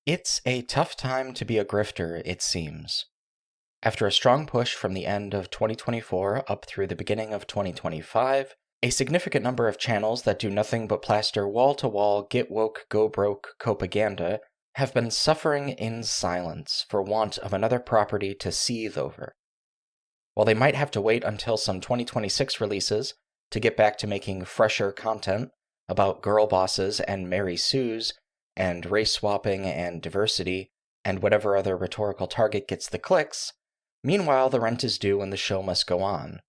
It's a tough time to be a grifter, it seems. After a strong push from the end of 2024 up through the beginning of 2025, a significant number of channels that do nothing but plaster wall-to-wall get woke, go broke propaganda have been suffering in silence for want of another property to seethe over. While they might have to wait until some 2026 releases to get back to making fresher content about girl bosses and Mary Sues, and race swapping and diversity, and whatever other rhetorical target gets the clicks, meanwhile the rent is due and the show must go on.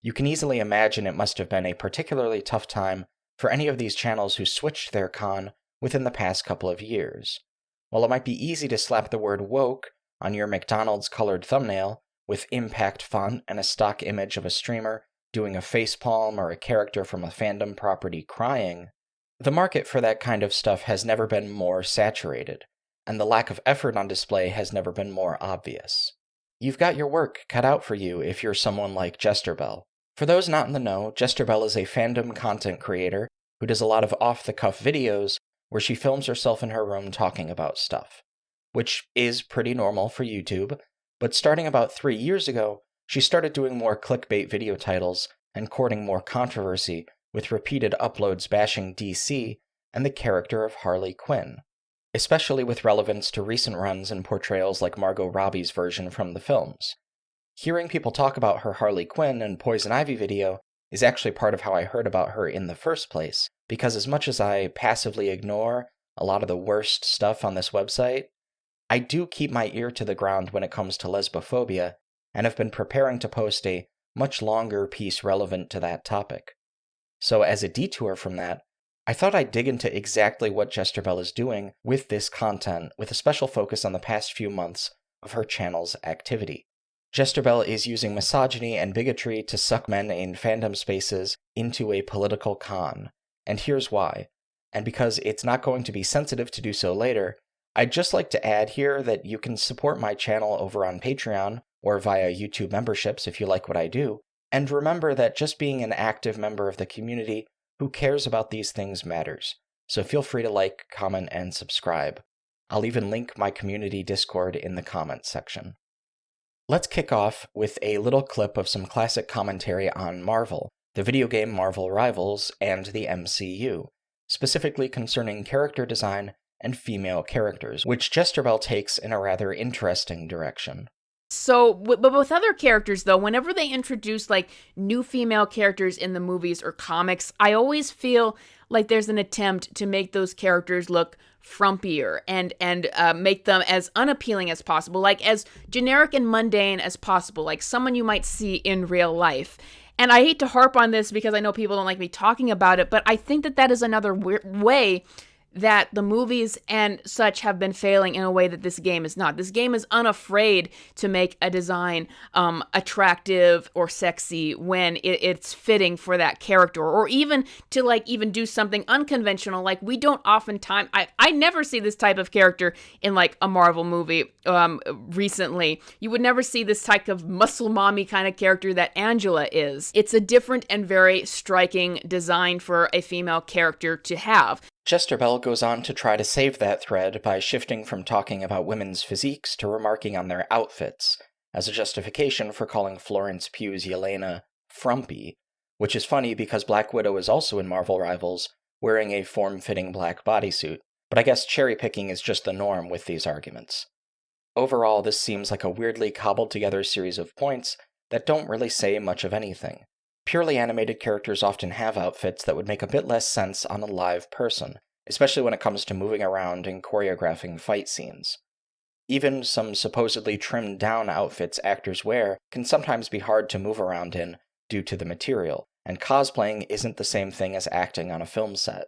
You can easily imagine it must have been a particularly tough time for any of these channels who switched their con within the past couple of years. While it might be easy to slap the word woke on your McDonald's colored thumbnail with impact font and a stock image of a streamer doing a facepalm or a character from a fandom property crying, the market for that kind of stuff has never been more saturated, and the lack of effort on display has never been more obvious. You've got your work cut out for you if you're someone like Jesterbell. For those not in the know, Jesterbell is a fandom content creator who does a lot of off-the-cuff videos where she films herself in her room talking about stuff, which is pretty normal for YouTube, but starting about 3 years ago, she started doing more clickbait video titles and courting more controversy with repeated uploads bashing DC and the character of Harley Quinn, especially with relevance to recent runs and portrayals like Margot Robbie's version from the films. Hearing people talk about her Harley Quinn and Poison Ivy video is actually part of how I heard about her in the first place, because as much as I passively ignore a lot of the worst stuff on this website, I do keep my ear to the ground when it comes to lesbophobia, and have been preparing to post a much longer piece relevant to that topic. So as a detour from that, I thought I'd dig into exactly what Jesterbell is doing with this content, with a special focus on the past few months of her channel's activity. Jesterbell is using misogyny and bigotry to suck men in fandom spaces into a political con, and here's why. And because it's not going to be sensitive to do so later, I'd just like to add here that you can support my channel over on Patreon or via YouTube memberships if you like what I do. And remember that just being an active member of the community who cares about these things matters. So feel free to like, comment, and subscribe. I'll even link my community Discord in the comments section. Let's kick off with a little clip of some classic commentary on Marvel, the video game Marvel Rivals, and the MCU, specifically concerning character design and female characters, which Jesterbell takes in a rather interesting direction. So, but with other characters, though, whenever they introduce, like, new female characters in the movies or comics, I always feel like there's an attempt to make those characters look frumpier and make them as unappealing as possible, like as generic and mundane as possible, like someone you might see in real life. And I hate to harp on this because I know people don't like me talking about it, but I think that is another way that the movies and such have been failing in a way that this game is not. This game is unafraid to make a design attractive or sexy when it's fitting for that character, or even to even do something unconventional. Like, we don't oftentimes, I never see this type of character in like a Marvel movie recently. You would never see this type of muscle mommy kind of character that Angela is. It's a different and very striking design for a female character to have. Jesterbell goes on to try to save that thread by shifting from talking about women's physiques to remarking on their outfits, as a justification for calling Florence Pugh's Yelena frumpy, which is funny because Black Widow is also in Marvel Rivals, wearing a form-fitting black bodysuit, but I guess cherry-picking is just the norm with these arguments. Overall, this seems like a weirdly cobbled-together series of points that don't really say much of anything. Purely animated characters often have outfits that would make a bit less sense on a live person, especially when it comes to moving around and choreographing fight scenes. Even some supposedly trimmed-down outfits actors wear can sometimes be hard to move around in due to the material, and cosplaying isn't the same thing as acting on a film set.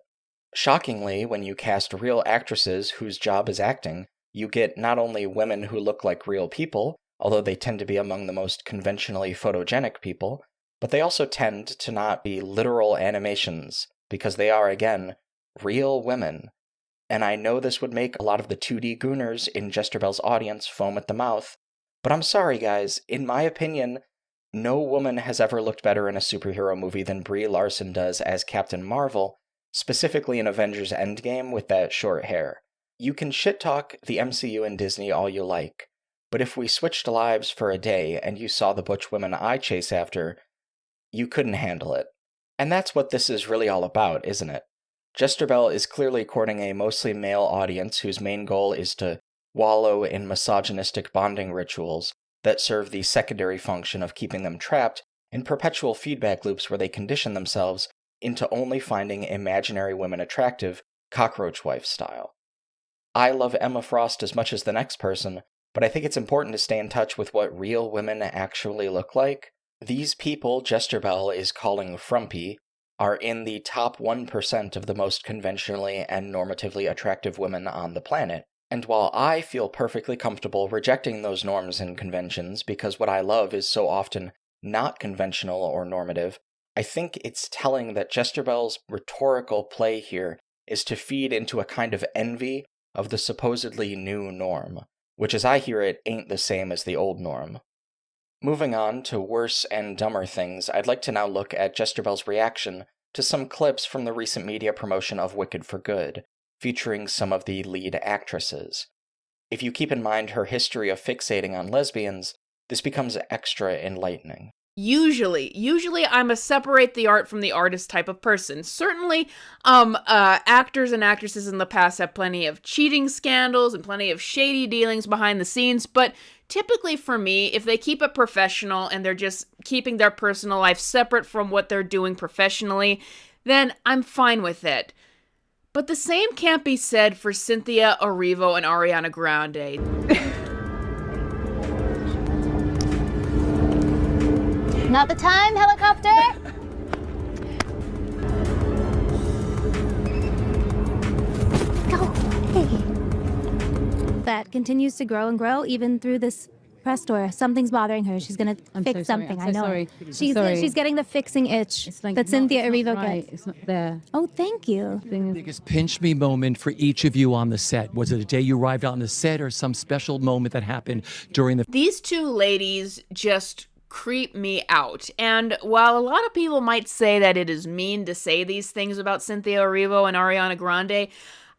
Shockingly, when you cast real actresses whose job is acting, you get not only women who look like real people, although they tend to be among the most conventionally photogenic people, but they also tend to not be literal animations, because they are, again, real women. And I know this would make a lot of the 2D gooners in Jesterbell's audience foam at the mouth, but I'm sorry guys, in my opinion, no woman has ever looked better in a superhero movie than Brie Larson does as Captain Marvel, specifically in Avengers Endgame with that short hair. You can shit-talk the MCU and Disney all you like, but if we switched lives for a day and you saw the butch women I chase after, you couldn't handle it. And that's what this is really all about, isn't it? Jesterbell is clearly courting a mostly male audience whose main goal is to wallow in misogynistic bonding rituals that serve the secondary function of keeping them trapped in perpetual feedback loops where they condition themselves into only finding imaginary women attractive, cockroach wife style. I love Emma Frost as much as the next person, but I think it's important to stay in touch with what real women actually look like. These people Jesterbell is calling frumpy are in the top 1% of the most conventionally and normatively attractive women on the planet. And while I feel perfectly comfortable rejecting those norms and conventions because what I love is so often not conventional or normative, I think it's telling that Jesterbell's rhetorical play here is to feed into a kind of envy of the supposedly new norm, which as I hear it ain't the same as the old norm. Moving on to worse and dumber things, I'd like to now look at Jesterbell's reaction to some clips from the recent media promotion of Wicked for Good, featuring some of the lead actresses. If you keep in mind her history of fixating on lesbians, this becomes extra enlightening. Usually I'm a separate the art from the artist type of person. Certainly, actors and actresses in the past have plenty of cheating scandals and plenty of shady dealings behind the scenes, but typically for me, if they keep it professional and they're just keeping their personal life separate from what they're doing professionally, then I'm fine with it. But the same can't be said for Cynthia Erivo and Ariana Grande. Not the time, helicopter! Go! Hey. That continues to grow and grow even through this press tour. Something's bothering her. She's gonna fix something. I know. She's getting the fixing itch that Cynthia Erivo gets. It's not there. Oh, thank you. Biggest pinch me moment for each of you on the set? Was it a day you arrived on the set or some special moment that happened during the... These two ladies just creep me out. And while a lot of people might say that it is mean to say these things about Cynthia Erivo and Ariana Grande,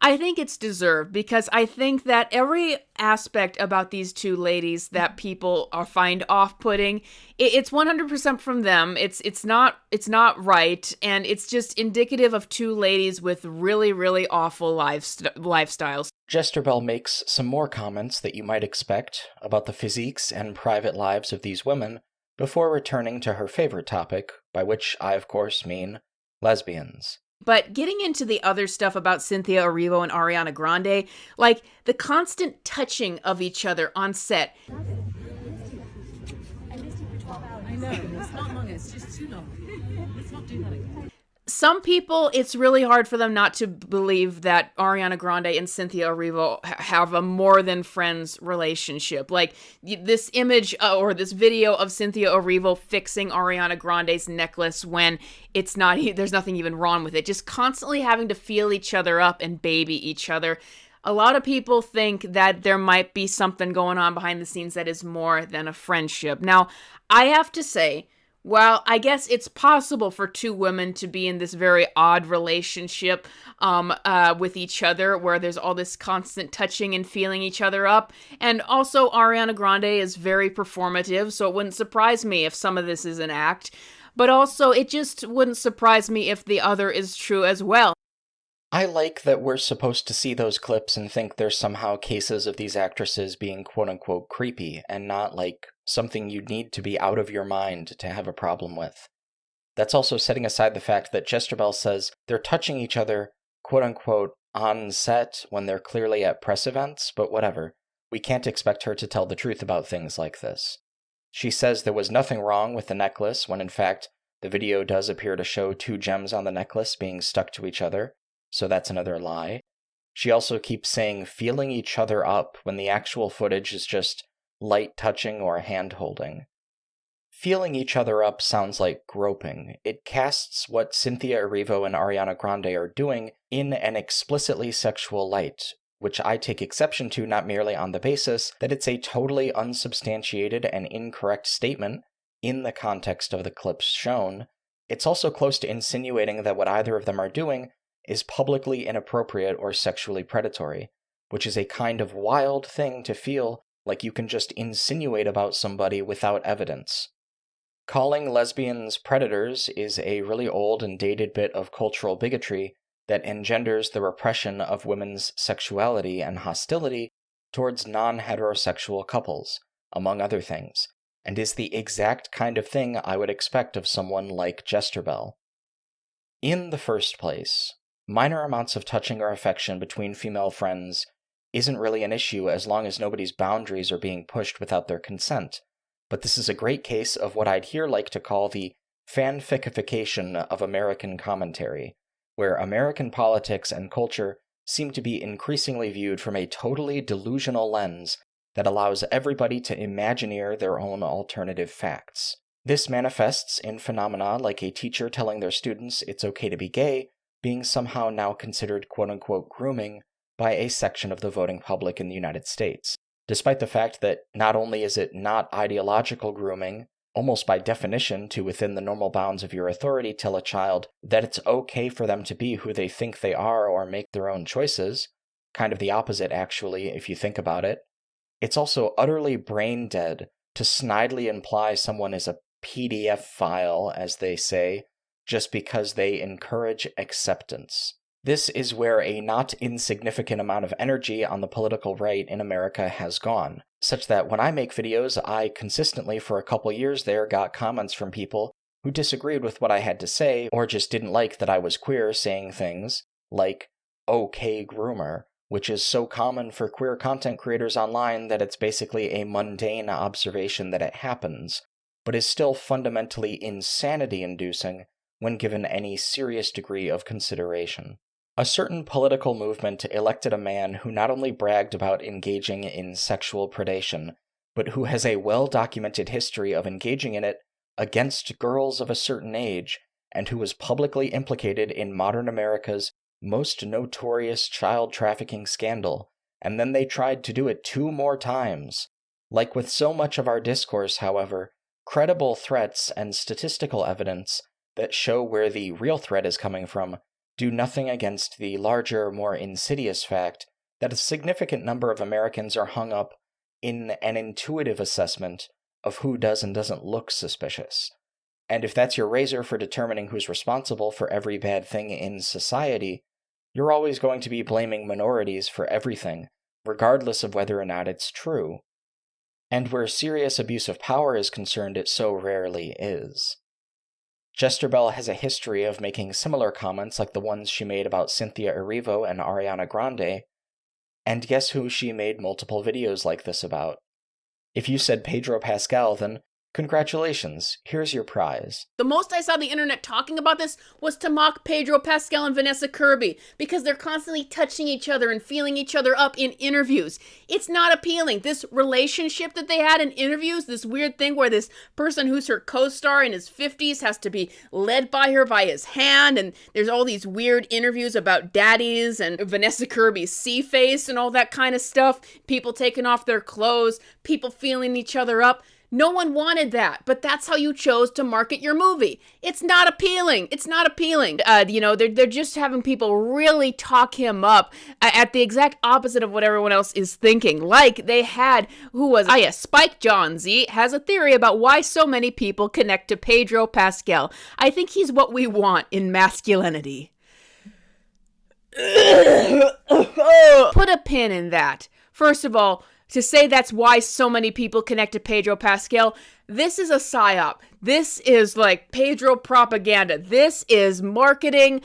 I think it's deserved because I think that every aspect about these two ladies that people find off-putting, it's 100% from them. It's not right, and it's just indicative of two ladies with really, really awful lifestyles. Jesterbell makes some more comments that you might expect about the physiques and private lives of these women before returning to her favorite topic, by which I of course mean lesbians. But getting into the other stuff about Cynthia Erivo and Ariana Grande, like the constant touching of each other on set. I know, it's not long, it's just too long. Let's not do that again. Some people, it's really hard for them not to believe that Ariana Grande and Cynthia Erivo have a more than friends relationship. Like this image or this video of Cynthia Erivo fixing Ariana Grande's necklace when it's not, there's nothing even wrong with it. Just constantly having to feel each other up and baby each other. A lot of people think that there might be something going on behind the scenes that is more than a friendship. Now, I have to say, well, I guess it's possible for two women to be in this very odd relationship with each other where there's all this constant touching and feeling each other up. And also Ariana Grande is very performative, so it wouldn't surprise me if some of this is an act. But also, it just wouldn't surprise me if the other is true as well. I like that we're supposed to see those clips and think there's somehow cases of these actresses being quote-unquote creepy and not like something you'd need to be out of your mind to have a problem with. That's also setting aside the fact that Jesterbell says they're touching each other quote-unquote on set when they're clearly at press events, but whatever. We can't expect her to tell the truth about things like this. She says there was nothing wrong with the necklace when in fact the video does appear to show two gems on the necklace being stuck to each other. So that's another lie. She also keeps saying feeling each other up when the actual footage is just light touching or hand-holding. Feeling each other up sounds like groping. It casts what Cynthia Erivo and Ariana Grande are doing in an explicitly sexual light, which I take exception to not merely on the basis that it's a totally unsubstantiated and incorrect statement in the context of the clips shown. It's also close to insinuating that what either of them are doing is publicly inappropriate or sexually predatory. which is a kind of wild thing to feel like you can just insinuate about somebody without evidence. Calling lesbians predators is a really old and dated bit of cultural bigotry that engenders the repression of women's sexuality and hostility towards non-heterosexual couples, among other things, and is the exact kind of thing I would expect of someone like Jesterbell. In the first place, minor amounts of touching or affection between female friends isn't really an issue as long as nobody's boundaries are being pushed without their consent, but this is a great case of what I'd here like to call the fanficification of American commentary, where American politics and culture seem to be increasingly viewed from a totally delusional lens that allows everybody to imagineer their own alternative facts. This manifests in phenomena like a teacher telling their students it's okay to be gay being somehow now considered quote-unquote grooming by a section of the voting public in the United States, despite the fact that not only is it not ideological grooming, almost by definition to within the normal bounds of your authority tell a child that it's okay for them to be who they think they are or make their own choices, kind of the opposite actually if you think about it, it's also utterly brain dead to snidely imply someone is a PDF file, as they say, just because they encourage acceptance. This is where a not insignificant amount of energy on the political right in America has gone, such that when I make videos, I consistently for a couple years there got comments from people who disagreed with what I had to say or just didn't like that I was queer saying things like, okay groomer, which is so common for queer content creators online that it's basically a mundane observation that it happens, but is still fundamentally insanity-inducing when given any serious degree of consideration. A certain political movement elected a man who not only bragged about engaging in sexual predation, but who has a well-documented history of engaging in it against girls of a certain age, and who was publicly implicated in modern America's most notorious child trafficking scandal, and then they tried to do it 2 more times. Like with so much of our discourse, however, credible threats and statistical evidence that show where the real threat is coming from do nothing against the larger, more insidious fact that a significant number of Americans are hung up in an intuitive assessment of who does and doesn't look suspicious. And if that's your razor for determining who's responsible for every bad thing in society, you're always going to be blaming minorities for everything, regardless of whether or not it's true. And where serious abuse of power is concerned, it so rarely is. Jesterbell has a history of making similar comments like the ones she made about Cynthia Erivo and Ariana Grande, and guess who she made multiple videos like this about? If you said Pedro Pascal, then congratulations, here's your prize. The most I saw the internet talking about this was to mock Pedro Pascal and Vanessa Kirby because they're constantly touching each other and feeling each other up in interviews. It's not appealing. This relationship that they had in interviews, this weird thing where this person who's her co-star in his 50s has to be led by her by his hand, and there's all these weird interviews about daddies and Vanessa Kirby's C-face and all that kind of stuff, people taking off their clothes, people feeling each other up. No one wanted that, but that's how you chose to market your movie. It's not appealing. It's not appealing. They're just having people really talk him up at the exact opposite of what everyone else is thinking. Like they had, Spike Jonze has a theory about why so many people connect to Pedro Pascal. I think he's what we want in masculinity. Put a pin in that. First of all, to say that's why so many people connect to Pedro Pascal, this is a psyop. This is like Pedro propaganda. This is marketing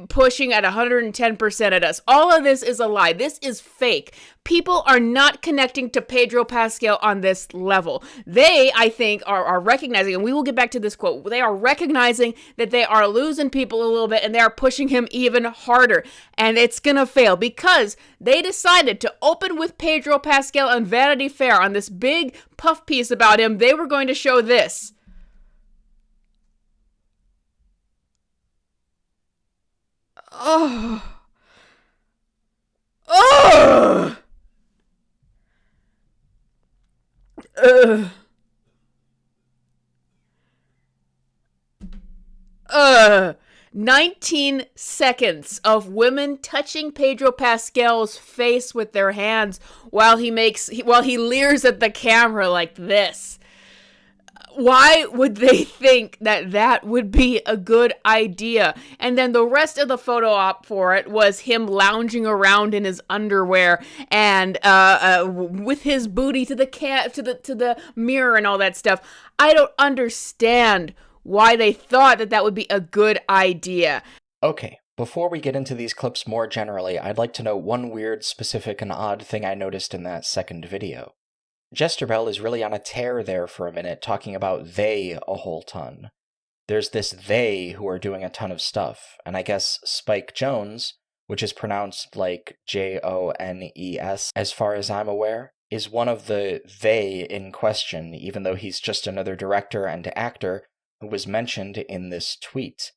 pushing at 110% at us. All of this is a lie. This is fake. People are not connecting to Pedro Pascal on this level. They, I think, are recognizing, and we will get back to this quote, they are recognizing that they are losing people a little bit and they are pushing him even harder. And it's going to fail because they decided to open with Pedro Pascal on Vanity Fair on this big puff piece about him. They were going to show this. Oh. Oh. 19 seconds of women touching Pedro Pascal's face with their hands while he leers at the camera like this. Why would they think that that would be a good idea? And then the rest of the photo op for it was him lounging around in his underwear and with his booty to the mirror and all that stuff. I don't understand why they thought that that would be a good idea. Okay, before we get into these clips more generally, I'd like to note one weird, specific, and odd thing I noticed in that second video. Jesterbell is really on a tear there for a minute, talking about they a whole ton. There's this they who are doing a ton of stuff, and I guess Spike Jonze, which is pronounced like Jones, as far as I'm aware, is one of the they in question, even though he's just another director and actor who was mentioned in this tweet.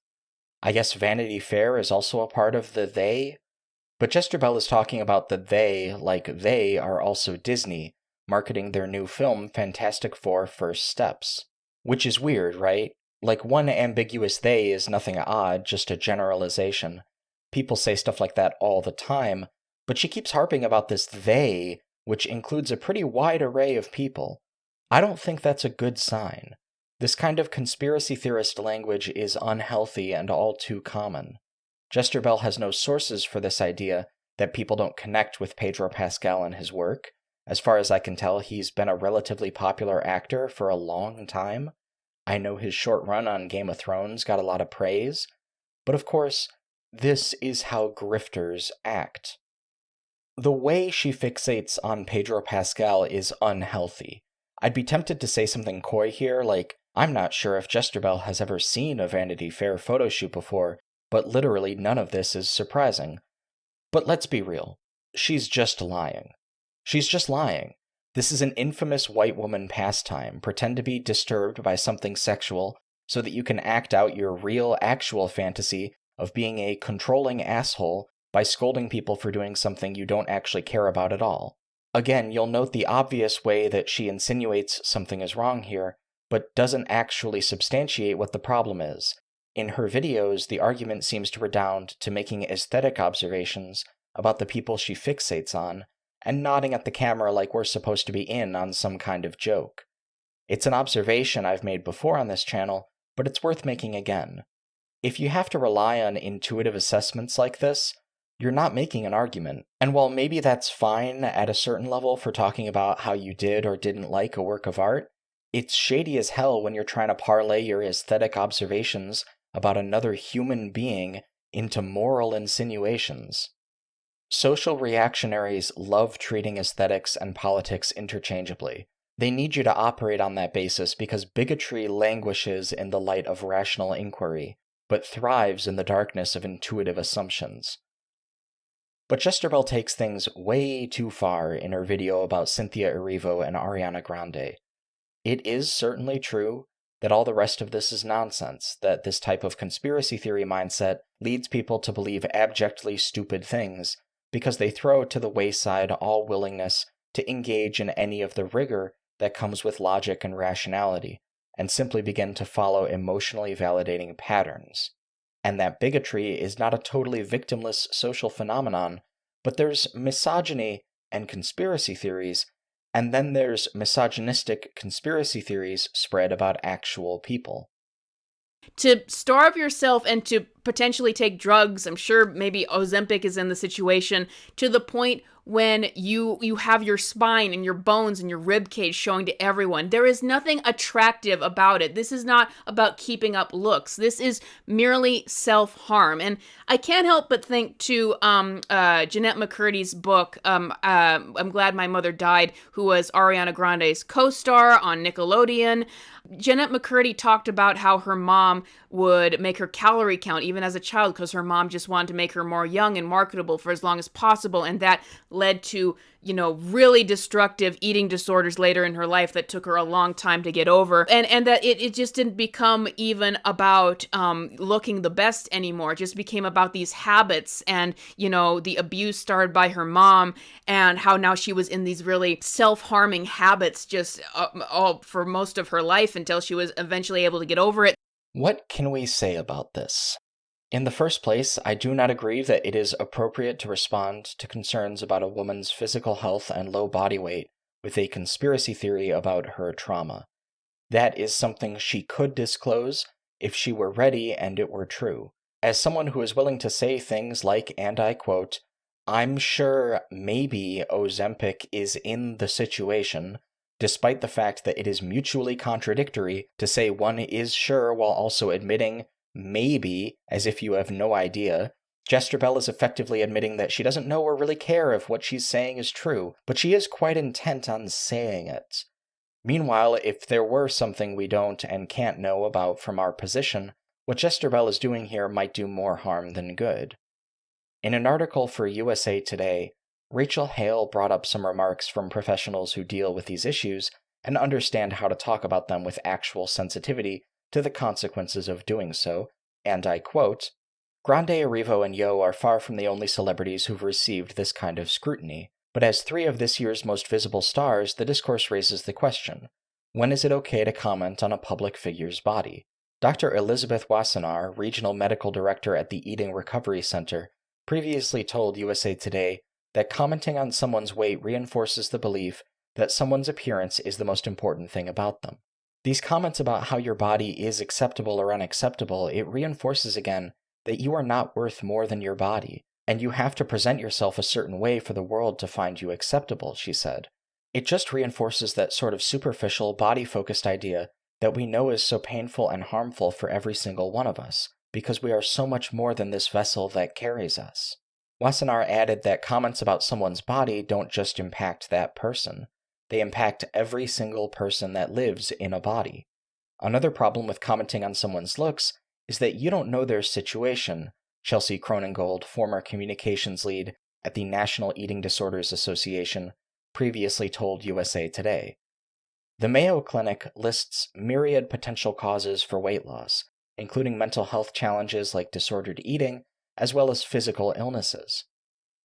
I guess Vanity Fair is also a part of the they, but Jesterbell is talking about the they like they are also Disney, marketing their new film Fantastic Four First Steps. Which is weird, right? Like, one ambiguous they is nothing odd, just a generalization. People say stuff like that all the time, but she keeps harping about this they, which includes a pretty wide array of people. I don't think that's a good sign. This kind of conspiracy theorist language is unhealthy and all too common. Jesterbell has no sources for this idea that people don't connect with Pedro Pascal and his work. As far as I can tell, he's been a relatively popular actor for a long time. I know his short run on Game of Thrones got a lot of praise. But of course, this is how grifters act. The way she fixates on Pedro Pascal is unhealthy. I'd be tempted to say something coy here, like, I'm not sure if Jesterbell has ever seen a Vanity Fair photo shoot before, but literally none of this is surprising. But let's be real. She's just lying. She's just lying. This is an infamous white woman pastime. Pretend to be disturbed by something sexual so that you can act out your real, actual fantasy of being a controlling asshole by scolding people for doing something you don't actually care about at all. Again, you'll note the obvious way that she insinuates something is wrong here, but doesn't actually substantiate what the problem is. In her videos, the argument seems to redound to making aesthetic observations about the people she fixates on, and nodding at the camera like we're supposed to be in on some kind of joke. It's an observation I've made before on this channel, but it's worth making again. If you have to rely on intuitive assessments like this, you're not making an argument. And while maybe that's fine at a certain level for talking about how you did or didn't like a work of art, it's shady as hell when you're trying to parlay your aesthetic observations about another human being into moral insinuations. Social reactionaries love treating aesthetics and politics interchangeably. They need you to operate on that basis because bigotry languishes in the light of rational inquiry, but thrives in the darkness of intuitive assumptions. But Jesterbell takes things way too far in her video about Cynthia Erivo and Ariana Grande. It is certainly true that all the rest of this is nonsense, that this type of conspiracy theory mindset leads people to believe abjectly stupid things because they throw to the wayside all willingness to engage in any of the rigor that comes with logic and rationality, and simply begin to follow emotionally validating patterns. And that bigotry is not a totally victimless social phenomenon, but there's misogyny and conspiracy theories, and then there's misogynistic conspiracy theories spread about actual people. To starve yourself and to potentially take drugs, I'm sure maybe Ozempic is in the situation, to the point when you have your spine and your bones and your rib cage showing to everyone. There is nothing attractive about it. This is not about keeping up looks. This is merely self-harm. And I can't help but think to Jeanette McCurdy's book, I'm Glad My Mother Died, who was Ariana Grande's co-star on Nickelodeon. Jeanette McCurdy talked about how her mom would make her calorie count even as a child because her mom just wanted to make her more young and marketable for as long as possible, and that led to, really destructive eating disorders later in her life that took her a long time to get over, and that it just didn't become even about looking the best anymore. It just became about these habits and, the abuse started by her mom, and how now she was in these really self-harming habits just all for most of her life until she was eventually able to get over it. What can we say about this? In the first place, I do not agree that it is appropriate to respond to concerns about a woman's physical health and low body weight with a conspiracy theory about her trauma. That is something she could disclose if she were ready and it were true. As someone who is willing to say things like, and I quote, "I'm sure maybe Ozempic is in the situation," despite the fact that it is mutually contradictory to say one is sure while also admitting maybe as if you have no idea, Jesterbell is effectively admitting that she doesn't know or really care if what she's saying is true, but she is quite intent on saying it. Meanwhile, if there were something we don't and can't know about from our position, what Jesterbell is doing here might do more harm than good. In an article for USA Today, Rachel Hale brought up some remarks from professionals who deal with these issues and understand how to talk about them with actual sensitivity to the consequences of doing so, and I quote, "Grande, Erivo, and Yo are far from the only celebrities who've received this kind of scrutiny. But as 3 of this year's most visible stars, the discourse raises the question, when is it okay to comment on a public figure's body?" Dr. Elizabeth Wassenaar, Regional Medical Director at the Eating Recovery Center, previously told USA Today that commenting on someone's weight reinforces the belief that someone's appearance is the most important thing about them. These comments about how your body is acceptable or unacceptable, it reinforces again that you are not worth more than your body, and you have to present yourself a certain way for the world to find you acceptable, she said. It just reinforces that sort of superficial, body-focused idea that we know is so painful and harmful for every single one of us, because we are so much more than this vessel that carries us. Wassenaar added that comments about someone's body don't just impact that person. They impact every single person that lives in a body. Another problem with commenting on someone's looks is that you don't know their situation, Chelsea Cronengold, former communications lead at the National Eating Disorders Association, previously told USA Today. The Mayo Clinic lists myriad potential causes for weight loss, including mental health challenges like disordered eating, as well as physical illnesses.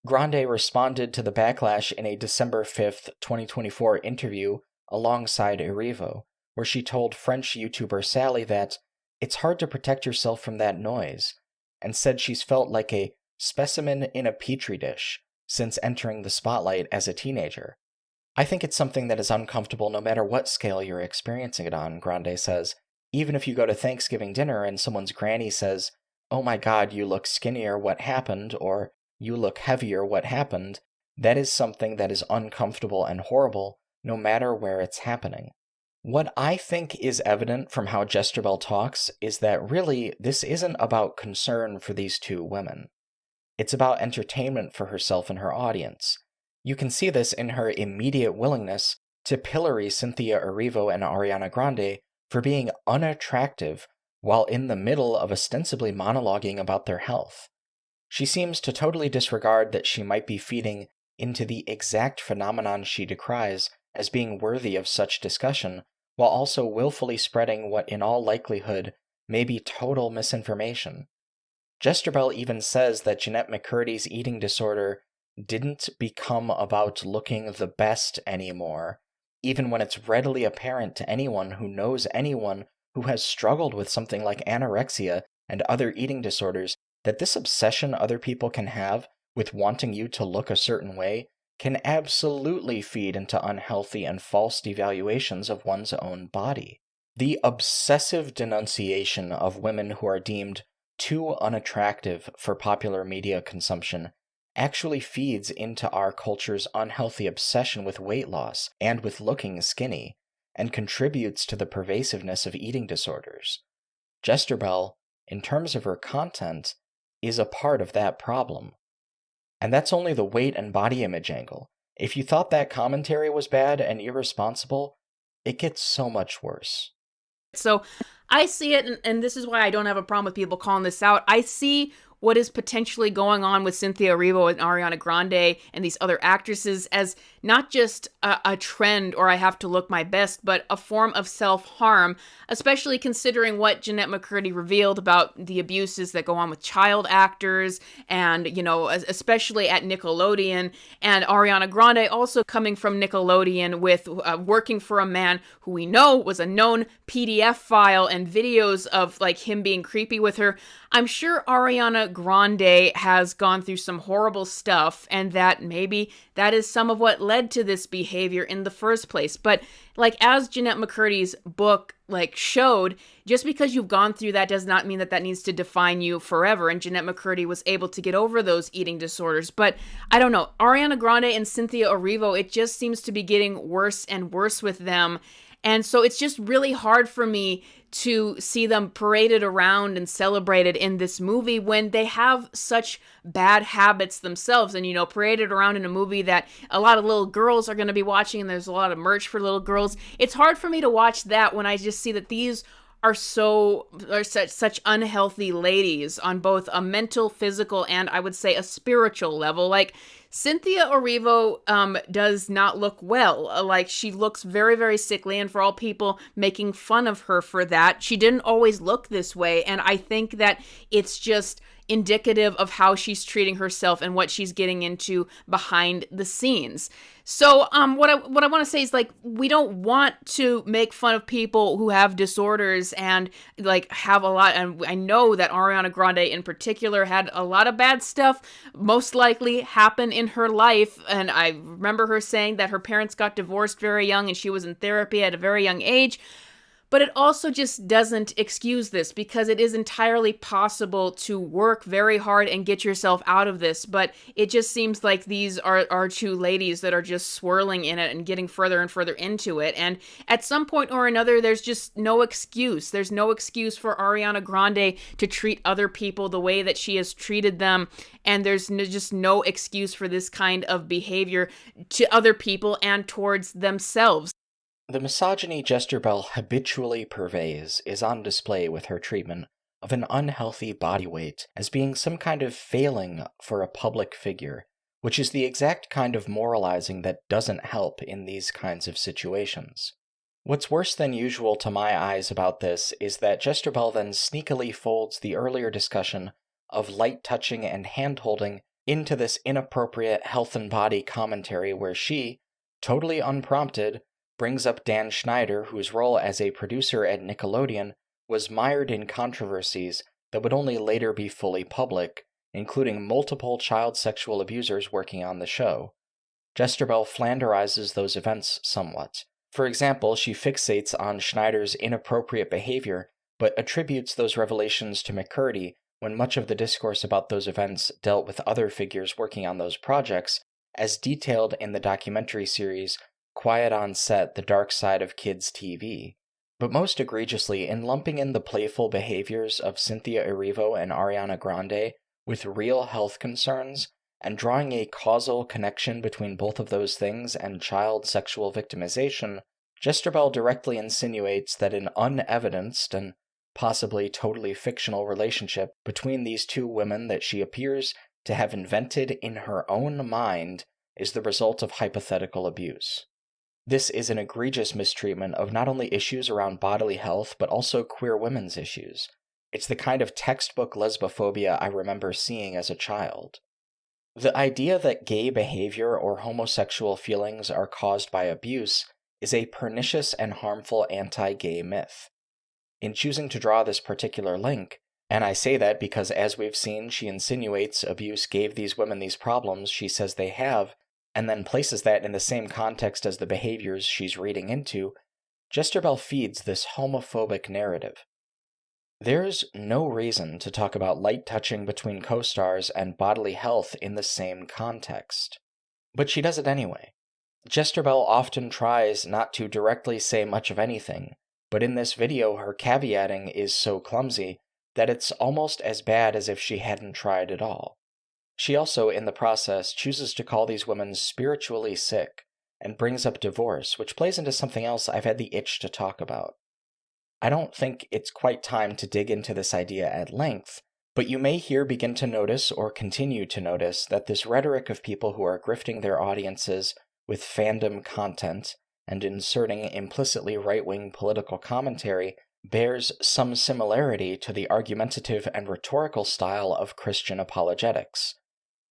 Grande responded to the backlash in a December 5th, 2024 interview alongside Erivo, where she told French YouTuber Sally that it's hard to protect yourself from that noise, and said she's felt like a specimen in a petri dish since entering the spotlight as a teenager. "I think it's something that is uncomfortable no matter what scale you're experiencing it on," Grande says. "Even if you go to Thanksgiving dinner and someone's granny says, 'Oh my God, you look skinnier, what happened?' or 'You look heavier, what happened?' that is something that is uncomfortable and horrible no matter where it's happening." What I think is evident from how Jesterbell talks is that really this isn't about concern for these two women. It's about entertainment for herself and her audience. You can see this in her immediate willingness to pillory Cynthia Erivo and Ariana Grande for being unattractive while in the middle of ostensibly monologuing about their health. She seems to totally disregard that she might be feeding into the exact phenomenon she decries as being worthy of such discussion, while also willfully spreading what in all likelihood may be total misinformation. Jesterbell even says that Jeanette McCurdy's eating disorder didn't become about looking the best anymore, even when it's readily apparent to anyone who knows anyone who has struggled with something like anorexia and other eating disorders that this obsession other people can have with wanting you to look a certain way can absolutely feed into unhealthy and false devaluations of one's own body. The obsessive denunciation of women who are deemed too unattractive for popular media consumption actually feeds into our culture's unhealthy obsession with weight loss and with looking skinny, and contributes to the pervasiveness of eating disorders. Jesterbell, in terms of her content, is a part of that problem. And that's only the weight and body image angle. If you thought that commentary was bad and irresponsible, it gets so much worse. So I see it, and this is why I don't have a problem with people calling this out. I see what is potentially going on with Cynthia Erivo and Ariana Grande and these other actresses as not just a trend or I have to look my best, but a form of self-harm, especially considering what Jeanette McCurdy revealed about the abuses that go on with child actors and, especially at Nickelodeon, and Ariana Grande also coming from Nickelodeon with working for a man who we know was a known PDF file and videos of like him being creepy with her. I'm sure Ariana Grande has gone through some horrible stuff and that maybe that is some of what led to this behavior in the first place. But like as Jeanette McCurdy's book like showed, just because you've gone through that does not mean that that needs to define you forever. And Jeanette McCurdy was able to get over those eating disorders. But I don't know, Ariana Grande and Cynthia Erivo, it just seems to be getting worse and worse with them. And so it's just really hard for me to see them paraded around and celebrated in this movie when they have such bad habits themselves and, paraded around in a movie that a lot of little girls are going to be watching and there's a lot of merch for little girls. It's hard for me to watch that when I just see that these are such unhealthy ladies on both a mental, physical, and I would say a spiritual level. Like Cynthia Erivo does not look well. Like she looks very, very sickly, and for all people making fun of her for that, she didn't always look this way. And I think that it's just indicative of how she's treating herself and what she's getting into behind the scenes. So what I want to say is like we don't want to make fun of people who have disorders and like have a lot, and I know that Ariana Grande in particular had a lot of bad stuff most likely happen in her life, and I remember her saying that her parents got divorced very young and she was in therapy at a very young age. But it also just doesn't excuse this because it is entirely possible to work very hard and get yourself out of this. But it just seems like these are two ladies that are just swirling in it and getting further and further into it. And at some point or another, there's just no excuse. There's no excuse for Ariana Grande to treat other people the way that she has treated them. And there's just no excuse for this kind of behavior to other people and towards themselves. The misogyny Jesterbell habitually purveys is on display with her treatment of an unhealthy body weight as being some kind of failing for a public figure, which is the exact kind of moralizing that doesn't help in these kinds of situations. What's worse than usual to my eyes about this is that Jesterbell then sneakily folds the earlier discussion of light touching and hand-holding into this inappropriate health and body commentary where she, totally unprompted, brings up Dan Schneider, whose role as a producer at Nickelodeon was mired in controversies that would only later be fully public, including multiple child sexual abusers working on the show. Jesterbell flanderizes those events somewhat. For example, she fixates on Schneider's inappropriate behavior, but attributes those revelations to McCurdy when much of the discourse about those events dealt with other figures working on those projects, as detailed in the documentary series Quiet on Set, The Dark Side of Kids TV. But most egregiously, in lumping in the playful behaviors of Cynthia Erivo and Ariana Grande with real health concerns, and drawing a causal connection between both of those things and child sexual victimization, Jesterbell directly insinuates that an unevidenced and possibly totally fictional relationship between these two women that she appears to have invented in her own mind is the result of hypothetical abuse. This is an egregious mistreatment of not only issues around bodily health, but also queer women's issues. It's the kind of textbook lesbophobia I remember seeing as a child. The idea that gay behavior or homosexual feelings are caused by abuse is a pernicious and harmful anti-gay myth. In choosing to draw this particular link, and I say that because as we've seen, she insinuates abuse gave these women these problems she says they have, and then places that in the same context as the behaviors she's reading into, Jesterbell feeds this homophobic narrative. There's no reason to talk about light touching between co-stars and bodily health in the same context. But she does it anyway. Jesterbell often tries not to directly say much of anything, but in this video her caveating is so clumsy that it's almost as bad as if she hadn't tried at all. She also, in the process, chooses to call these women spiritually sick, and brings up divorce, which plays into something else I've had the itch to talk about. I don't think it's quite time to dig into this idea at length, But you may here begin to notice, or continue to notice, that this rhetoric of people who are grifting their audiences with fandom content and inserting implicitly right-wing political commentary bears some similarity to the argumentative and rhetorical style of Christian apologetics.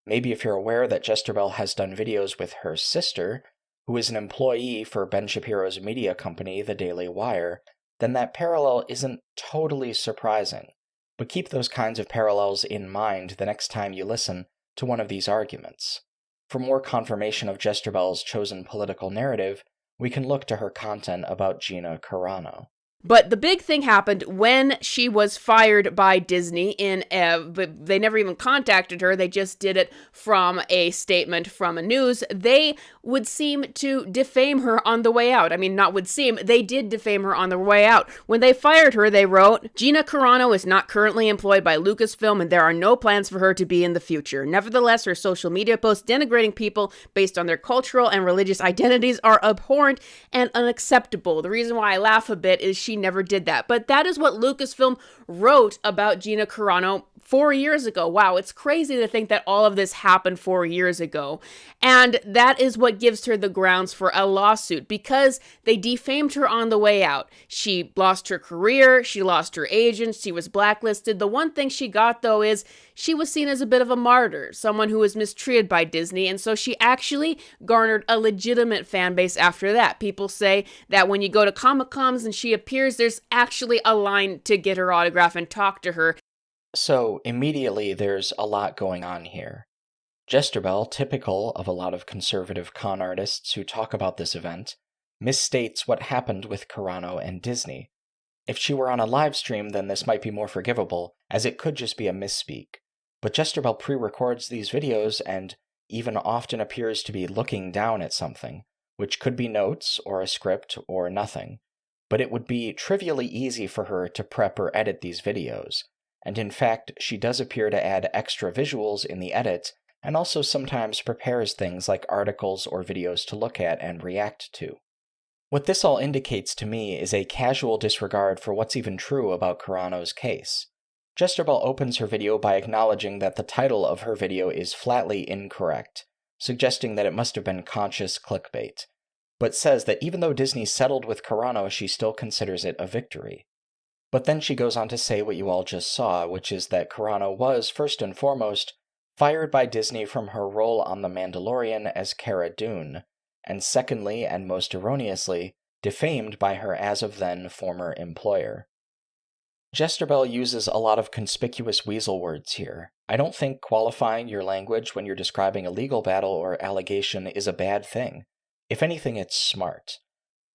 Maybe if you're aware that Jesterbell has done videos with her sister, who is an employee for Ben Shapiro's media company, The Daily Wire, then that parallel isn't totally surprising. But keep those kinds of parallels in mind the next time you listen to one of these arguments. For more confirmation of Jesterbell's chosen political narrative, we can look to her content about Gina Carano. But the big thing happened when she was fired by Disney but they never even contacted her. They just did it from a statement from a news. They would seem to defame her on the way out. I mean, not would seem, they did defame her on the way out. When they fired her, they wrote, "Gina Carano is not currently employed by Lucasfilm and there are no plans for her to be in the future. Nevertheless, her social media posts denigrating people based on their cultural and religious identities are abhorrent and unacceptable." The reason why I laugh a bit is she never did that. But that is what Lucasfilm wrote about Gina Carano 4 years ago. Wow, it's crazy to think that all of this happened 4 years ago. And that is what gives her the grounds for a lawsuit, because they defamed her on the way out. She lost her career, she lost her agent, she was blacklisted. The one thing she got, though, is she was seen as a bit of a martyr, someone who was mistreated by Disney, and so she actually garnered a legitimate fan base after that. People say that when you go to Comic-Cons and she appears, there's actually a line to get her autograph and talk to her. So, immediately there's a lot going on here. Jesterbell, typical of a lot of conservative con artists who talk about this event, misstates what happened with Carano and Disney. If she were on a live stream, then this might be more forgivable, as it could just be a misspeak. But Jesterbell pre-records these videos and even often appears to be looking down at something, which could be notes, or a script, or nothing. But it would be trivially easy for her to prep or edit these videos. And in fact, she does appear to add extra visuals in the edit, and also sometimes prepares things like articles or videos to look at and react to. What this all indicates to me is a casual disregard for what's even true about Carano's case. Jesterbell opens her video by acknowledging that the title of her video is flatly incorrect, suggesting that it must have been conscious clickbait, but says that even though Disney settled with Carano, she still considers it a victory. But then she goes on to say what you all just saw, which is that Carano was, first and foremost, fired by Disney from her role on The Mandalorian as Cara Dune, and secondly, and most erroneously, defamed by her as-of-then former employer. Jesterbell uses a lot of conspicuous weasel words here. I don't think qualifying your language when you're describing a legal battle or allegation is a bad thing. If anything, it's smart.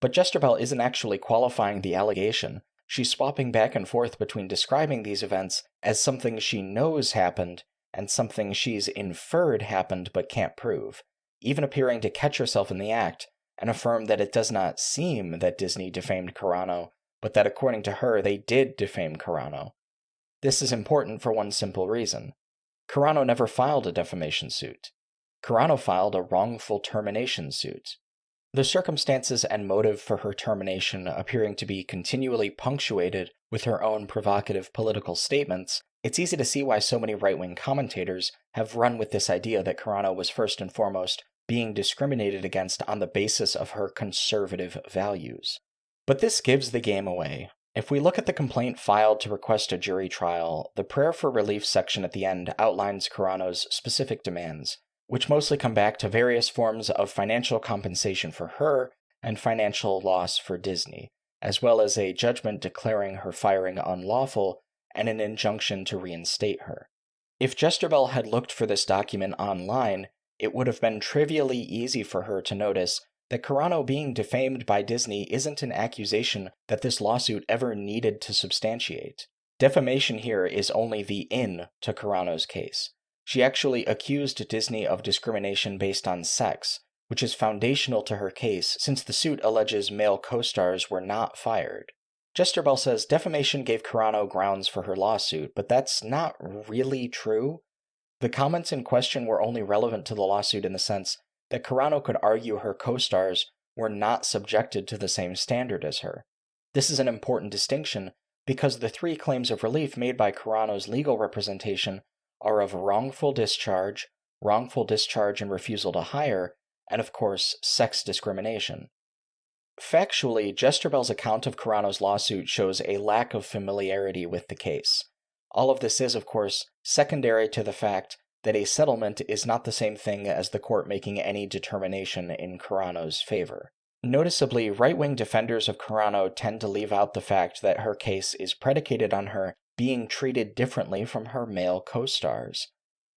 But Jesterbell isn't actually qualifying the allegation. She's swapping back and forth between describing these events as something she knows happened and something she's inferred happened but can't prove, even appearing to catch herself in the act and affirm that it does not seem that Disney defamed Carano, but that according to her, they did defame Carano. This is important for one simple reason. Carano never filed a defamation suit. Carano filed a wrongful termination suit. The circumstances and motive for her termination appearing to be continually punctuated with her own provocative political statements, it's easy to see why so many right-wing commentators have run with this idea that Carano was first and foremost being discriminated against on the basis of her conservative values. But this gives the game away. If we look at the complaint filed to request a jury trial, the prayer for relief section at the end outlines Carano's specific demands, which mostly come back to various forms of financial compensation for her and financial loss for Disney, as well as a judgment declaring her firing unlawful and an injunction to reinstate her. If Jesterbell had looked for this document online, it would have been trivially easy for her to notice that Carano being defamed by Disney isn't an accusation that this lawsuit ever needed to substantiate. Defamation here is only the in to Carano's case. She actually accused Disney of discrimination based on sex, which is foundational to her case since the suit alleges male co-stars were not fired. Jesterbell says defamation gave Carano grounds for her lawsuit, but that's not really true. The comments in question were only relevant to the lawsuit in the sense that Carano could argue her co-stars were not subjected to the same standard as her. This is an important distinction, because the three claims of relief made by Carano's legal representation are of wrongful discharge and refusal to hire, and of course, sex discrimination. Factually, Jesterbell's account of Carano's lawsuit shows a lack of familiarity with the case. All of this is, of course, secondary to the fact that a settlement is not the same thing as the court making any determination in Carano's favor. Noticeably, right-wing defenders of Carano tend to leave out the fact that her case is predicated on her being treated differently from her male co-stars.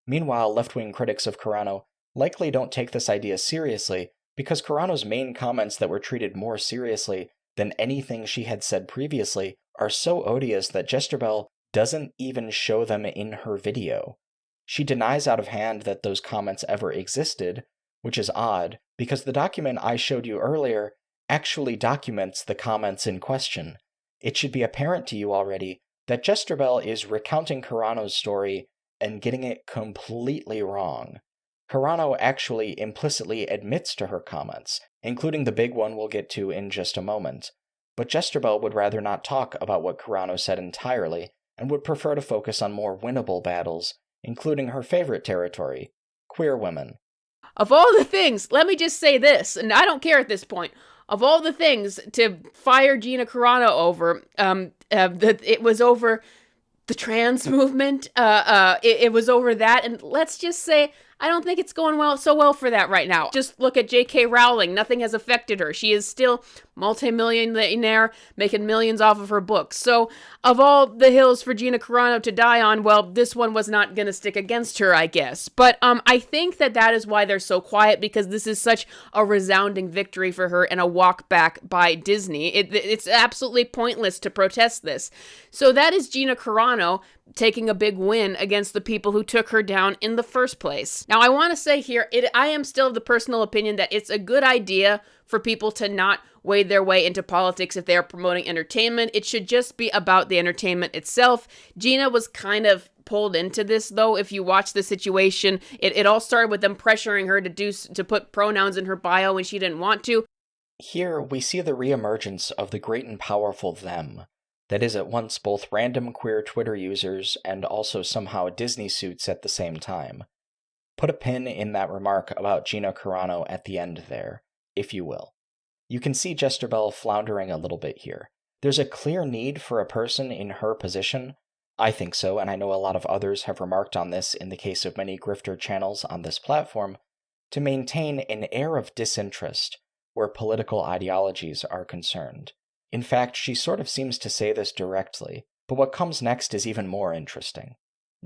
Meanwhile, left-wing critics of Carano likely don't take this idea seriously because Carano's main comments that were treated more seriously than anything she had said previously are so odious that Jesterbell doesn't even show them in her video. She denies out of hand that those comments ever existed, which is odd, because the document I showed you earlier actually documents the comments in question. It should be apparent to you already that Jesterbell is recounting Carano's story and getting it completely wrong. Carano actually implicitly admits to her comments, including the big one we'll get to in just a moment. But Jesterbell would rather not talk about what Carano said entirely, and would prefer to focus on more winnable battles, including her favorite territory, queer women. Of all the things, let me just say this, and I don't care at this point, of all the things to fire Gina Carano over, it was over the trans movement, it was over that, and let's just say, I don't think it's going so well for that right now. Just look at J.K. Rowling. Nothing has affected her. She is still multi-millionaire, making millions off of her books. So, of all the hills for Gina Carano to die on, well, this one was not going to stick against her, I guess. But I think that is why they're so quiet, because this is such a resounding victory for her and a walk back by Disney. It's absolutely pointless to protest this. So that is Gina Carano taking a big win against the people who took her down in the first place. Now, I want to say here, I am still of the personal opinion that it's a good idea for people to not wade their way into politics if they are promoting entertainment. It should just be about the entertainment itself. Gina was kind of pulled into this, though. If you watch the situation, it all started with them pressuring her to put pronouns in her bio when she didn't want to. Here, we see the reemergence of the great and powerful them. That is at once both random queer Twitter users and also somehow Disney suits at the same time. Put a pin in that remark about Gina Carano at the end there, if you will. You can see Jesterbell floundering a little bit here. There's a clear need for a person in her position. I think so, and I know a lot of others have remarked on this in the case of many grifter channels on this platform, to maintain an air of disinterest where political ideologies are concerned. In fact, she sort of seems to say this directly, but what comes next is even more interesting.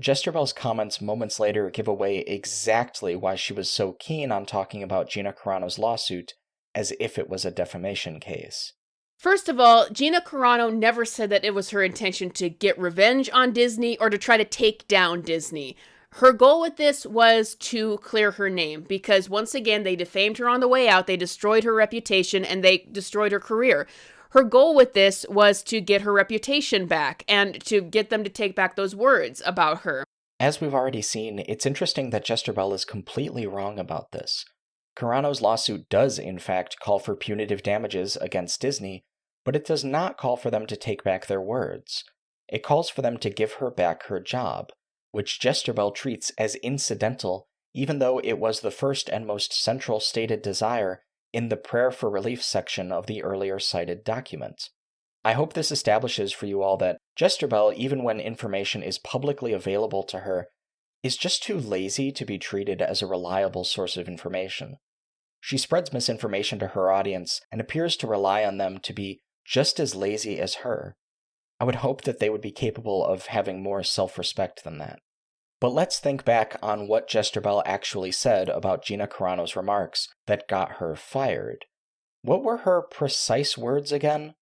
Jesterbell's comments moments later give away exactly why she was so keen on talking about Gina Carano's lawsuit as if it was a defamation case. First of all, Gina Carano never said that it was her intention to get revenge on Disney or to try to take down Disney. Her goal with this was to clear her name, because once again, they defamed her on the way out, they destroyed her reputation, and they destroyed her career. Her goal with this was to get her reputation back and to get them to take back those words about her. As we've already seen, it's interesting that Jesterbell is completely wrong about this. Carano's lawsuit does, in fact, call for punitive damages against Disney, but it does not call for them to take back their words. It calls for them to give her back her job, which Jesterbell treats as incidental, even though it was the first and most central stated desire in the prayer for relief section of the earlier cited document. I hope this establishes for you all that Jesterbell, even when information is publicly available to her, is just too lazy to be treated as a reliable source of information. She spreads misinformation to her audience and appears to rely on them to be just as lazy as her. I would hope that they would be capable of having more self-respect than that. But let's think back on what Jesterbell actually said about Gina Carano's remarks that got her fired. What were her precise words again?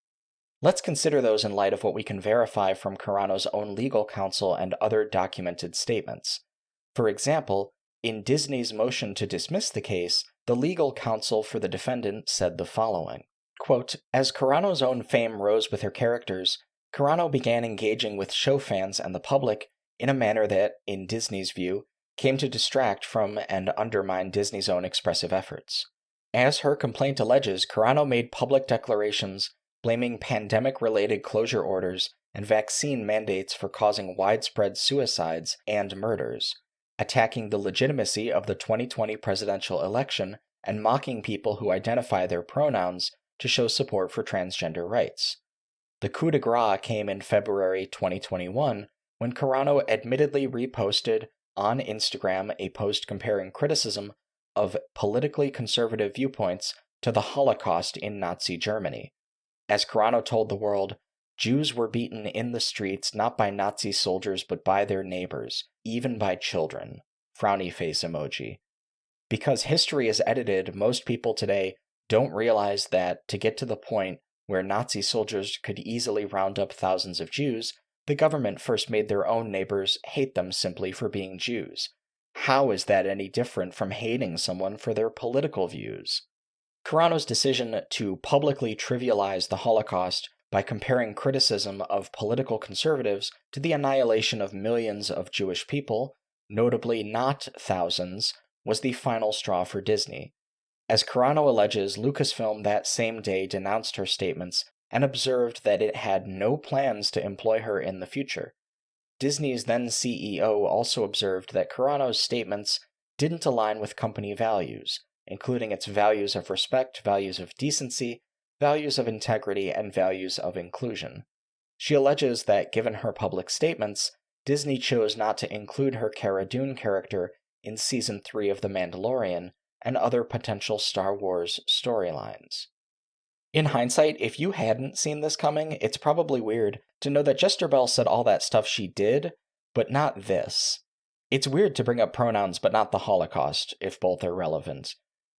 Let's consider those in light of what we can verify from Carano's own legal counsel and other documented statements. For example, in Disney's motion to dismiss the case, the legal counsel for the defendant said the following, quote, "As Carano's own fame rose with her characters, Carano began engaging with show fans and the public in a manner that, in Disney's view, came to distract from and undermine Disney's own expressive efforts. As her complaint alleges, Carano made public declarations blaming pandemic-related closure orders and vaccine mandates for causing widespread suicides and murders, attacking the legitimacy of the 2020 presidential election and mocking people who identify their pronouns to show support for transgender rights. The coup de grace came in February 2021 when Carano admittedly reposted on Instagram a post comparing criticism of politically conservative viewpoints to the Holocaust in Nazi Germany. As Carano told the world, Jews were beaten in the streets not by Nazi soldiers but by their neighbors, even by children. Frowny face emoji. Because history is edited, most people today don't realize that to get to the point where Nazi soldiers could easily round up thousands of Jews, the government first made their own neighbors hate them simply for being Jews. How is that any different from hating someone for their political views? Carano's decision to publicly trivialize the Holocaust by comparing criticism of political conservatives to the annihilation of millions of Jewish people, notably not thousands, was the final straw for Disney. As Carano alleges, Lucasfilm that same day denounced her statements and observed that it had no plans to employ her in the future. Disney's then CEO also observed that Carano's statements didn't align with company values, including its values of respect, values of decency, values of integrity, and values of inclusion. She alleges that given her public statements, Disney chose not to include her Cara Dune character in Season 3 of The Mandalorian and other potential Star Wars storylines. In hindsight, if you hadn't seen this coming, it's probably weird to know that Jesterbell said all that stuff she did, but not this. It's weird to bring up pronouns but not the Holocaust, if both are relevant.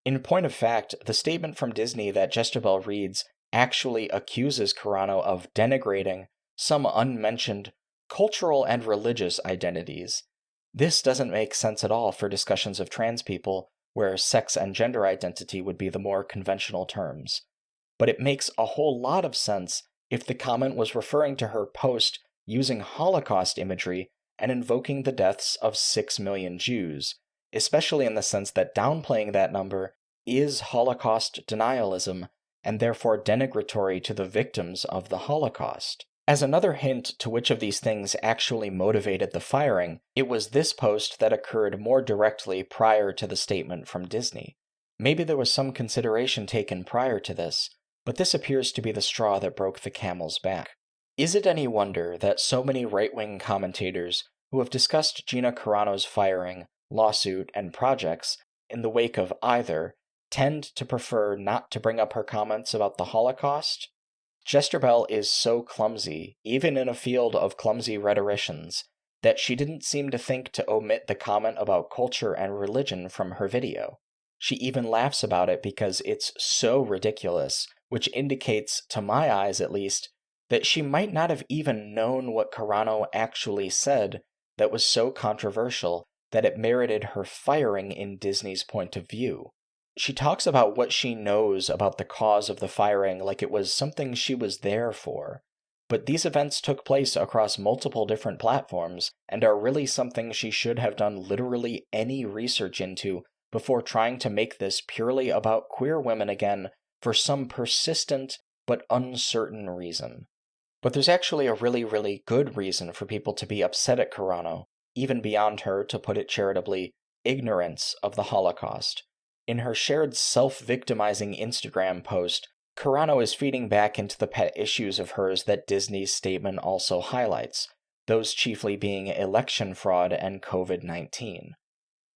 In point of fact, the statement from Disney that Jesterbell reads actually accuses Carano of denigrating some unmentioned cultural and religious identities. This doesn't make sense at all for discussions of trans people, where sex and gender identity would be the more conventional terms. But it makes a whole lot of sense if the comment was referring to her post using Holocaust imagery and invoking the deaths of 6 million Jews, especially in the sense that downplaying that number is Holocaust denialism and therefore denigratory to the victims of the Holocaust. As another hint to which of these things actually motivated the firing, it was this post that occurred more directly prior to the statement from Disney. Maybe there was some consideration taken prior to this, but this appears to be the straw that broke the camel's back. Is it any wonder that so many right-wing commentators who have discussed Gina Carano's firing, lawsuit, and projects in the wake of either tend to prefer not to bring up her comments about the Holocaust? Jesterbell is so clumsy, even in a field of clumsy rhetoricians, that she didn't seem to think to omit the comment about culture and religion from her video. She even laughs about it because it's so ridiculous, which indicates, to my eyes at least, that she might not have even known what Carano actually said that was so controversial that it merited her firing in Disney's point of view. She talks about what she knows about the cause of the firing like it was something she was there for. But these events took place across multiple different platforms and are really something she should have done literally any research into before trying to make this purely about queer women again for some persistent but uncertain reason. But there's actually a really, really good reason for people to be upset at Carano, even beyond her, to put it charitably, ignorance of the Holocaust. In her shared self-victimizing Instagram post, Carano is feeding back into the pet issues of hers that Disney's statement also highlights, those chiefly being election fraud and COVID-19.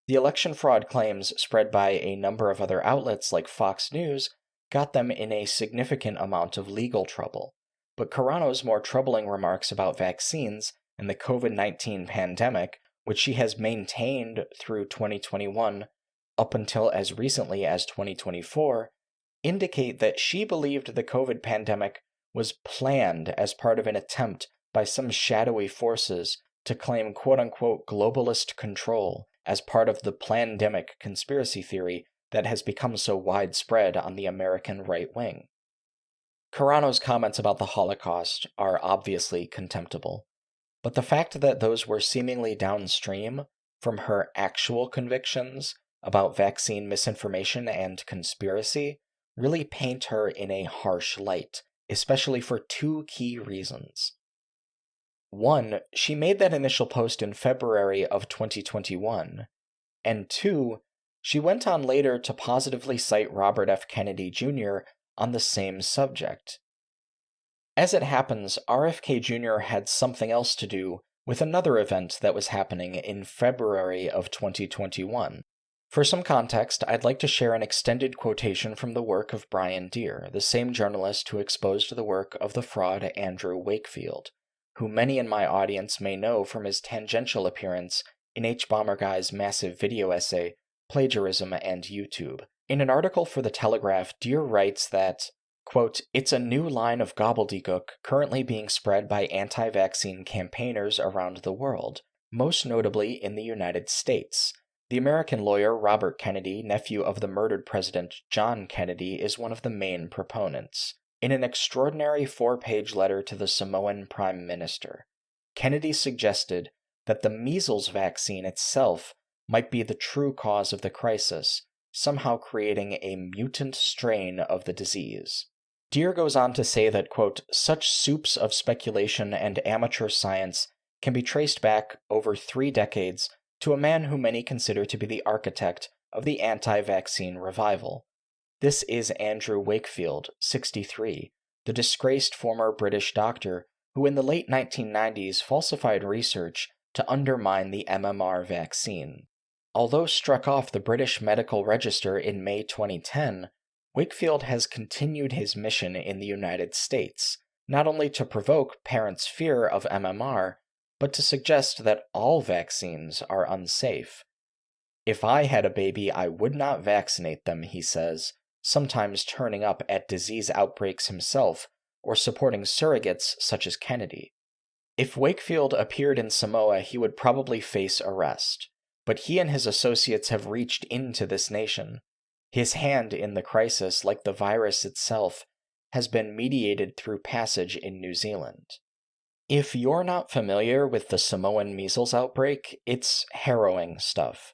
The election fraud claims, spread by a number of other outlets like Fox News, got them in a significant amount of legal trouble. But Carano's more troubling remarks about vaccines and the COVID-19 pandemic, which she has maintained through 2021 up until as recently as 2024, indicate that she believed the COVID pandemic was planned as part of an attempt by some shadowy forces to claim quote-unquote globalist control as part of the plandemic conspiracy theory that has become so widespread on the American right wing. Carano's comments about the Holocaust are obviously contemptible, but the fact that those were seemingly downstream from her actual convictions about vaccine misinformation and conspiracy really paint her in a harsh light, especially for two key reasons. One, she made that initial post in February of 2021, and two, she went on later to positively cite Robert F. Kennedy Jr. on the same subject. As it happens, RFK Jr. had something else to do with another event that was happening in February of 2021. For some context, I'd like to share an extended quotation from the work of Brian Deer, the same journalist who exposed the work of the fraud Andrew Wakefield, who many in my audience may know from his tangential appearance in H. Bomber Guy's massive video essay, Plagiarism and YouTube. In an article for The Telegraph, Deer writes that, quote, "It's a new line of gobbledygook currently being spread by anti-vaccine campaigners around the world, most notably in the United States. The American lawyer Robert Kennedy, nephew of the murdered President John Kennedy, is one of the main proponents. In an extraordinary 4-page letter to the Samoan Prime Minister, Kennedy suggested that the measles vaccine itself might be the true cause of the crisis, somehow creating a mutant strain of the disease." Deer goes on to say that, quote, "Such soups of speculation and amateur science can be traced back over 3 decades to a man who many consider to be the architect of the anti-vaccine revival. This is Andrew Wakefield, 63, the disgraced former British doctor who in the late 1990s falsified research to undermine the MMR vaccine. Although struck off the British Medical Register in May 2010, Wakefield has continued his mission in the United States, not only to provoke parents' fear of MMR, but to suggest that all vaccines are unsafe. "If I had a baby, I would not vaccinate them," he says, sometimes turning up at disease outbreaks himself, or supporting surrogates such as Kennedy. If Wakefield appeared in Samoa, he would probably face arrest, but he and his associates have reached into this nation. His hand in the crisis, like the virus itself, has been mediated through passage in New Zealand. If you're not familiar with the Samoan measles outbreak, it's harrowing stuff.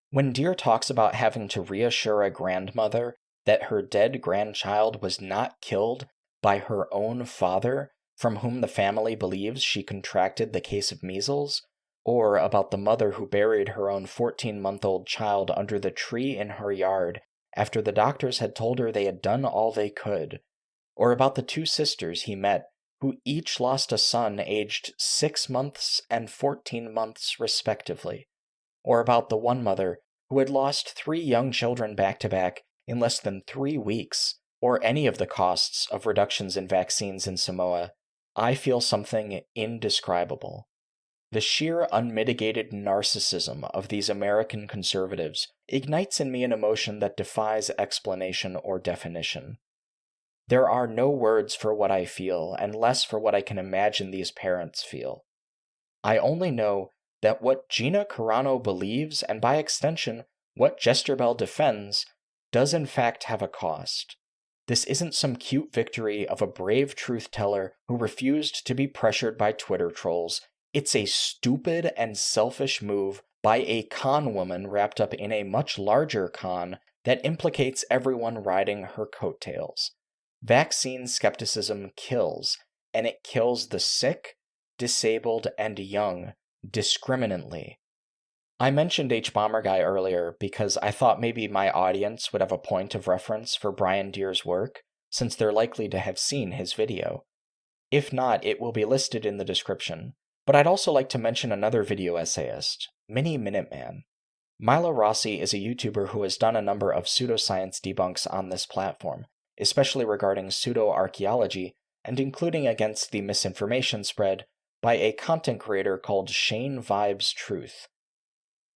When Deer talks about having to reassure a grandmother that her dead grandchild was not killed by her own father, from whom the family believes she contracted the case of measles, or about the mother who buried her own 14-month-old child under the tree in her yard after the doctors had told her they had done all they could, or about the 2 sisters he met who each lost a son aged 6 months and 14 months respectively, or about the one mother who had lost 3 young children back-to-back in less than 3 weeks, or any of the costs of reductions in vaccines in Samoa, I feel something indescribable. The sheer unmitigated narcissism of these American conservatives ignites in me an emotion that defies explanation or definition. There are no words for what I feel, and less for what I can imagine these parents feel. I only know that what Gina Carano believes, and by extension, what Jesterbell defends, does in fact have a cost. This isn't some cute victory of a brave truth-teller who refused to be pressured by Twitter trolls. It's a stupid and selfish move by a con woman wrapped up in a much larger con that implicates everyone riding her coattails. Vaccine skepticism kills, and it kills the sick, disabled, and young discriminately. I mentioned H. Bomber Guy earlier because I thought maybe my audience would have a point of reference for Brian Deer's work, since they're likely to have seen his video. If not, it will be listed in the description. But I'd also like to mention another video essayist, Mini Minuteman. Milo Rossi is a YouTuber who has done a number of pseudoscience debunks on this platform, especially regarding pseudo-archaeology, and including against the misinformation spread by a content creator called Shane Vibes Truth.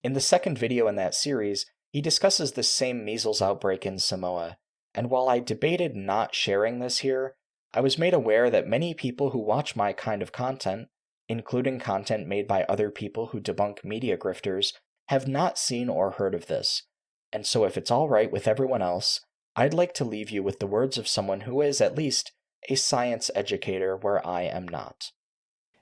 In the second video in that series, he discusses the same measles outbreak in Samoa, and while I debated not sharing this here, I was made aware that many people who watch my kind of content, including content made by other people who debunk media grifters, have not seen or heard of this, and so if it's alright with everyone else, I'd like to leave you with the words of someone who is, at least, a science educator where I am not.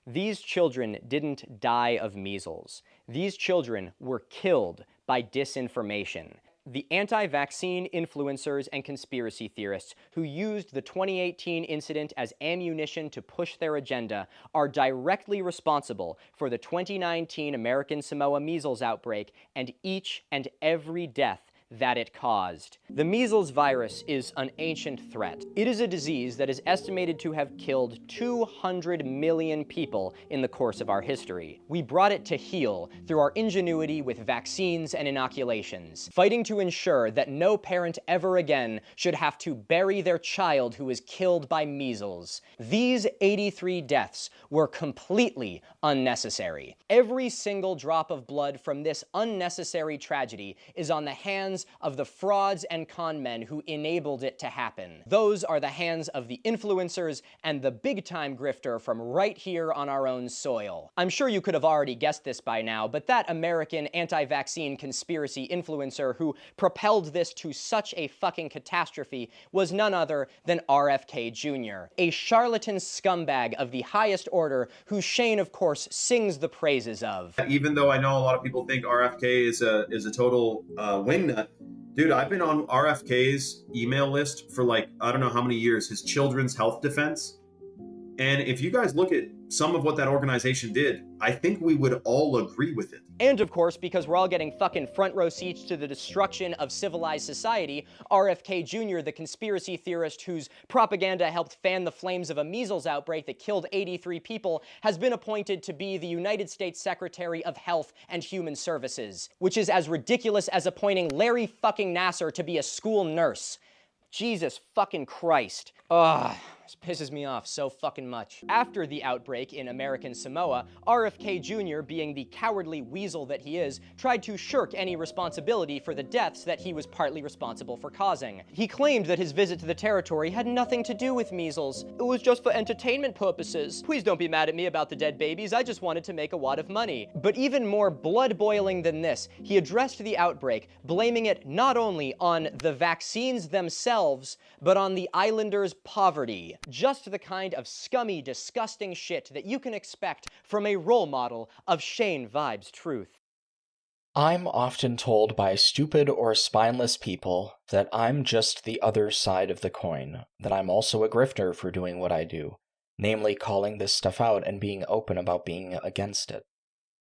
These children didn't die of measles. These children were killed by disinformation. The anti-vaccine influencers and conspiracy theorists who used the 2018 incident as ammunition to push their agenda are directly responsible for the 2019 American Samoa measles outbreak and each and every death that it caused. The measles virus is an ancient threat. It is a disease that is estimated to have killed 200 million people in the course of our history. We brought it to heel through our ingenuity with vaccines and inoculations, fighting to ensure that no parent ever again should have to bury their child who was killed by measles. These 83 deaths were completely unnecessary. Every single drop of blood from this unnecessary tragedy is on the hands of the frauds and con men who enabled it to happen. Those are the hands of the influencers and the big-time grifter from right here on our own soil. I'm sure you could have already guessed this by now, but that American anti-vaccine conspiracy influencer who propelled this to such a fucking catastrophe was none other than RFK Jr., a charlatan scumbag of the highest order who Shane, of course, sings the praises of. Even though I know a lot of people think RFK is a total wingnut, dude, I've been on RFK's email list for like, I don't know how many years, his Children's Health Defense. And if you guys look at some of what that organization did, I think we would all agree with it. And of course, because we're all getting fucking front row seats to the destruction of civilized society, RFK Jr., the conspiracy theorist whose propaganda helped fan the flames of a measles outbreak that killed 83 people, has been appointed to be the United States Secretary of Health and Human Services, which is as ridiculous as appointing Larry fucking Nassar to be a school nurse. Jesus fucking Christ. Ugh. This pisses me off so fucking much. After the outbreak in American Samoa, RFK Jr., being the cowardly weasel that he is, tried to shirk any responsibility for the deaths that he was partly responsible for causing. He claimed that his visit to the territory had nothing to do with measles. It was just for entertainment purposes. Please don't be mad at me about the dead babies, I just wanted to make a wad of money. But even more blood-boiling than this, he addressed the outbreak, blaming it not only on the vaccines themselves, but on the islanders' poverty. Just the kind of scummy, disgusting shit that you can expect from a role model of Shane Vibes Truth. I'm often told by stupid or spineless people that I'm just the other side of the coin, that I'm also a grifter for doing what I do, namely calling this stuff out and being open about being against it.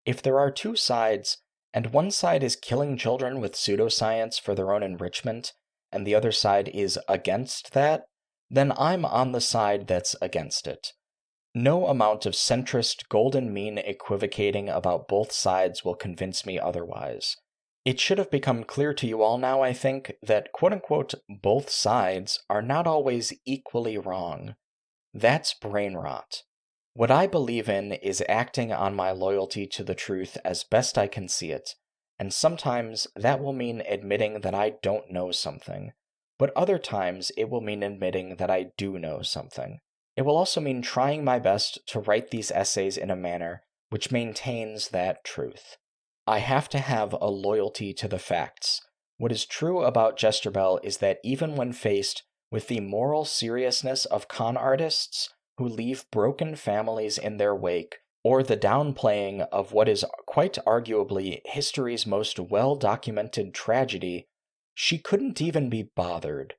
If there are two sides, and one side is killing children with pseudoscience for their own enrichment, and the other side is against that, then I'm on the side that's against it. No amount of centrist golden mean equivocating about both sides will convince me otherwise. It should have become clear to you all now, I think, that quote-unquote both sides are not always equally wrong. That's brain rot. What I believe in is acting on my loyalty to the truth as best I can see it, and sometimes that will mean admitting that I don't know something. But other times it will mean admitting that I do know something. It will also mean trying my best to write these essays in a manner which maintains that truth. I have to have a loyalty to the facts. What is true about Jesterbell is that even when faced with the moral seriousness of con artists who leave broken families in their wake, or the downplaying of what is quite arguably history's most well-documented tragedy, she couldn't even be bothered.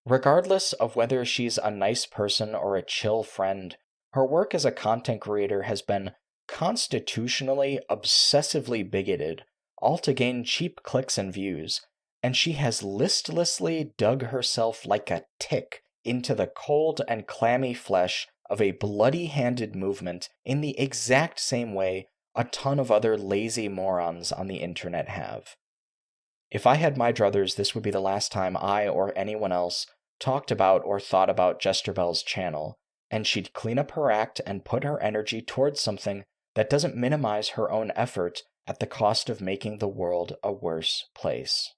Regardless of whether she's a nice person or a chill friend, her work as a content creator has been constitutionally, obsessively bigoted, all to gain cheap clicks and views, and she has listlessly dug herself like a tick into the cold and clammy flesh of a bloody-handed movement in the exact same way a ton of other lazy morons on the internet have. If I had my druthers, this would be the last time I or anyone else talked about or thought about Jesterbell's channel, and she'd clean up her act and put her energy towards something that doesn't minimize her own effort at the cost of making the world a worse place.